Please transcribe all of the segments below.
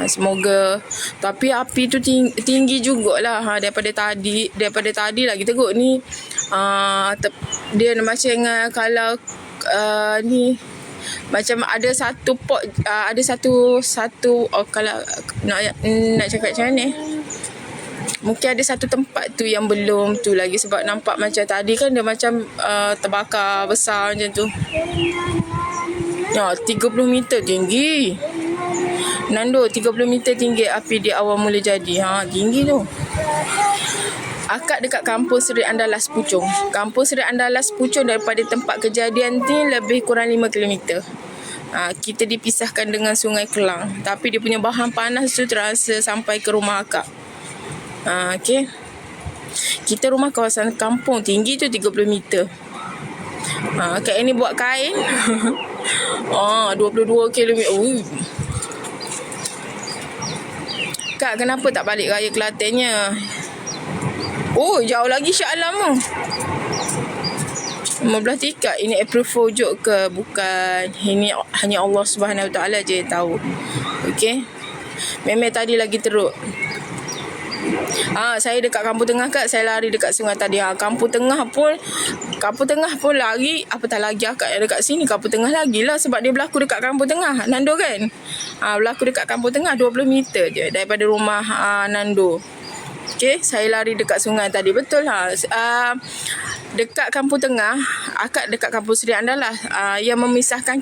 Semoga. Tapi api tu tinggi jugalah. Daripada tadi lagi teruk ni. Dia macam kalau ni macam ada satu pot, ada satu kalau nak cakap macam mana, mungkin ada satu tempat tu yang belum tu lagi, sebab nampak macam tadi kan dia macam terbakar besar macam tu. 30 meter tinggi. Nando, 30 meter tinggi api di awal mula jadi. Tinggi tu. Akak dekat kampung Seri Andalas Puchong. Kampung Seri Andalas Puchong daripada tempat kejadian ni lebih kurang 5 km. Kita dipisahkan dengan Sungai Kelang. Tapi dia punya bahan panas tu terasa sampai ke rumah akak. Okay. Kita rumah kawasan kampung tinggi tu 30 meter. Kak ini buat kain. 22 km. Kak, kenapa tak balik raya Kelatennya? Jauh lagi Shah Alam tu. 15 tingkat. Ini April Fool joke ke? Bukan. Ini hanya Allah Subhanahu Taala je tahu. Okay. Memang tadi lagi teruk. Saya dekat kampung tengah, Kak. Saya lari dekat sungai tadi. Kampung tengah pun lari. Apatah lagi akak yang dekat sini. Kampung tengah lagi lah. Sebab dia berlaku dekat kampung tengah. Nando kan? Berlaku dekat kampung tengah 20 meter je daripada rumah Nando. Okay, saya lari dekat sungai tadi. Betul dekat kampung tengah, akak dekat kampung Seri Andalas. Yang memisahkan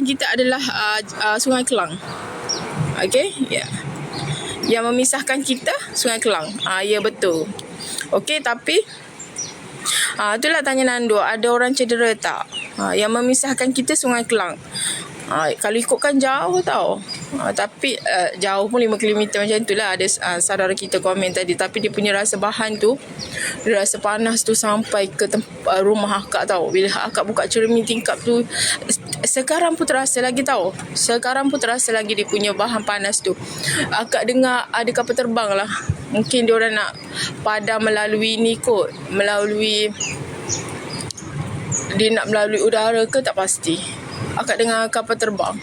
kita adalah Sungai Kelang. Okay, ya. Yang memisahkan kita Sungai Kelang. Ya, betul. Okay, tapi itulah tanya Nando, ada orang cedera tak? Yang memisahkan kita Sungai Kelang. Kalau ikutkan jauh tau. Tapi jauh pun 5 km macam tu lah. Ada saudara kita komen tadi. Tapi dia punya rasa bahan tu, rasa panas tu sampai ke rumah akak tau. Bila akak buka cermin tingkap tu, sekarang pun terasa lagi tau. Sekarang pun terasa lagi dia punya bahan panas tu. Akak dengar ada kapal terbang lah. Mungkin dia orang nak padam melalui ni kot. Dia nak melalui udara ke tak pasti. Akak dengar kapal terbang.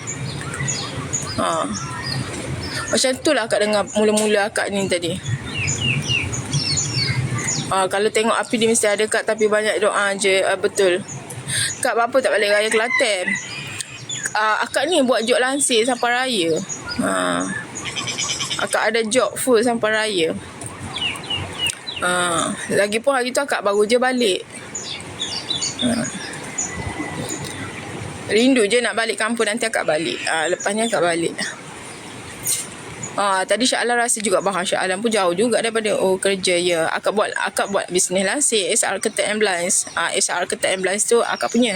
Macam tu lah akak dengar mula-mula akak ni tadi. Kalau tengok api dia mesti ada, Kak. Tapi banyak doa je. Betul. Kak, apa tak balik raya Kelaten? Akak ni buat job lansir sampai raya. Akak ada job full sampai raya. Lagipun hari tu akak baru je balik. Rindu je nak balik kampung. Nanti akak balik. Lepas ni akak balik. Tadi Shah Alam rasa juga bahan. Shah Alam pun jauh juga daripada kerja. Ya, akak buat bisnes lansir SR Ketat Ambulance. SR Ketat Ambulance tu akak punya.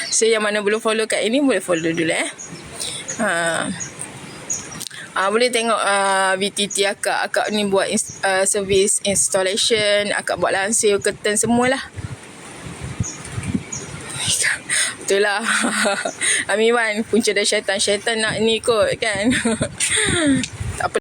So yang mana belum follow kat ini, boleh follow dulu boleh tengok VTT akak ni buat service installation. Akak buat lansir, curtain semualah. Itulah Amiwan, punca dari syaitan. Syaitan nak ni kot kan.